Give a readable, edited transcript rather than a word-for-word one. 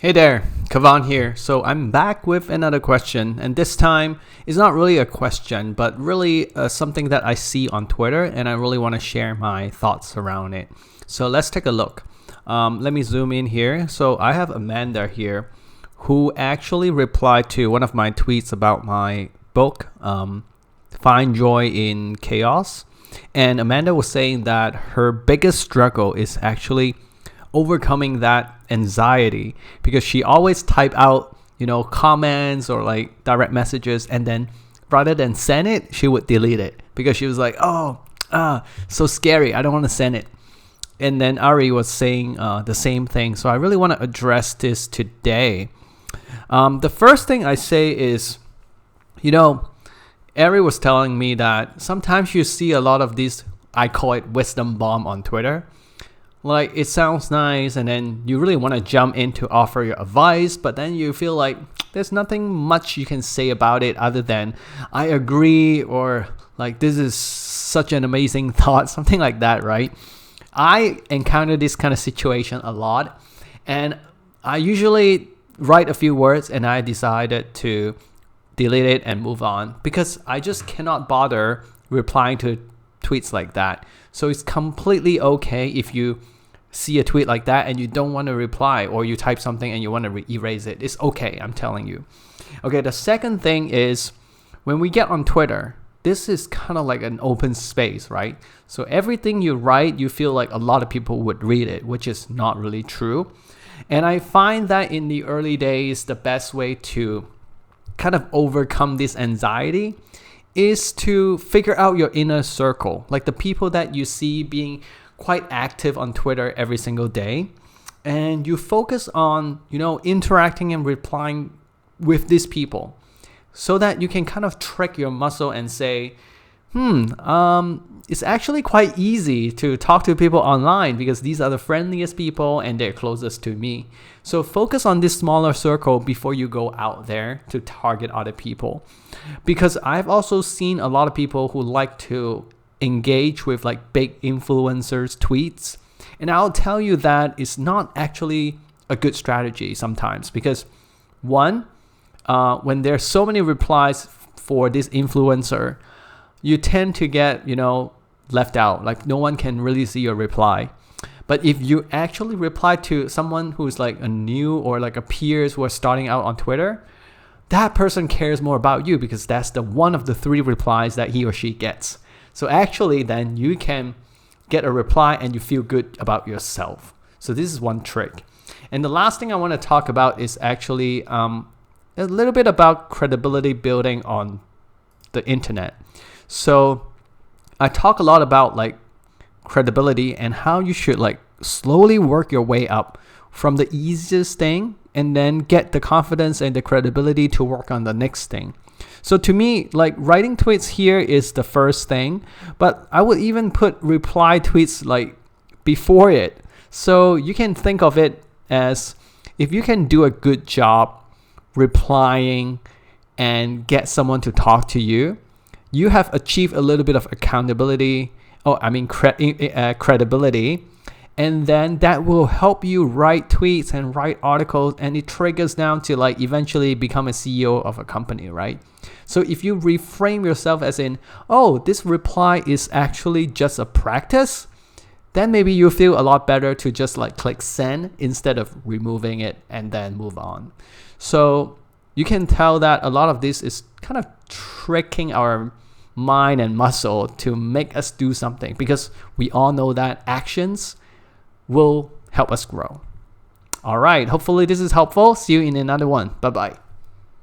Hey there, Kavan here. So I'm back with another question, and this time it's not really a question, but really something that I see on Twitter, and I really want to share my thoughts around it. So let's take a look. Let me zoom in here. So I have Amanda here, who actually replied to one of my tweets about my book, Find Joy in Chaos. And Amanda was saying that her biggest struggle is actually overcoming that anxiety because she always type out comments or like direct messages, and then rather than send it, she would delete it because she was like, so scary, I don't want to send it. And then Ari was saying the same thing. So I really want to address this today. The first thing I say is, Ari was telling me that sometimes you see a lot of these, I call it wisdom bomb on Twitter. Like, it sounds nice, and then you really want to jump in to offer your advice, but then you feel like there's nothing much you can say about it other than I agree, or like, this is such an amazing thought, something like that, right? I encounter this kind of situation a lot, and I usually write a few words and I decided to delete it and move on because I just cannot bother replying to tweets like that. So it's completely okay if you see a tweet like that and you don't want to reply, or you type something and you want to erase it. It's okay, I'm telling you. Okay, the second thing is, when we get on Twitter, this is kind of like an open space, right? So everything you write, you feel like a lot of people would read it, which is not really true. And I find that in the early days, the best way to kind of overcome this anxiety is to figure out your inner circle, like the people that you see being quite active on Twitter every single day, and you focus on interacting and replying with these people, so that you can kind of trick your muscle and say, it's actually quite easy to talk to people online because these are the friendliest people and they're closest to me. So focus on this smaller circle before you go out there to target other people. Because I've also seen a lot of people who like to engage with like big influencers' tweets. And I'll tell you that it's not actually a good strategy sometimes, because one, when there's so many replies for this influencer, you tend to get, left out. Like, no one can really see your reply. But if you actually reply to someone who's like a new or like a peers who are starting out on Twitter, that person cares more about you because that's the one of the 3 replies that he or she gets. So actually then you can get a reply and you feel good about yourself. So this is one trick. And the last thing I want to talk about is actually a little bit about credibility building on the internet. So I talk a lot about like credibility and how you should like slowly work your way up from the easiest thing and then get the confidence and the credibility to work on the next thing. So to me, like, writing tweets here is the first thing, but I would even put reply tweets like before it. So you can think of it as, if you can do a good job replying and get someone to talk to you, you have achieved a little bit of credibility, and then that will help you write tweets and write articles, and it triggers down to like eventually become a CEO of a company, right? So if you reframe yourself as in, this reply is actually just a practice, then maybe you feel a lot better to just like click send instead of removing it and then move on. So you can tell that a lot of this is kind of tricking our mind and muscle to make us do something, because we all know that actions will help us grow. All right, hopefully this is helpful. See you in another one. Bye-bye.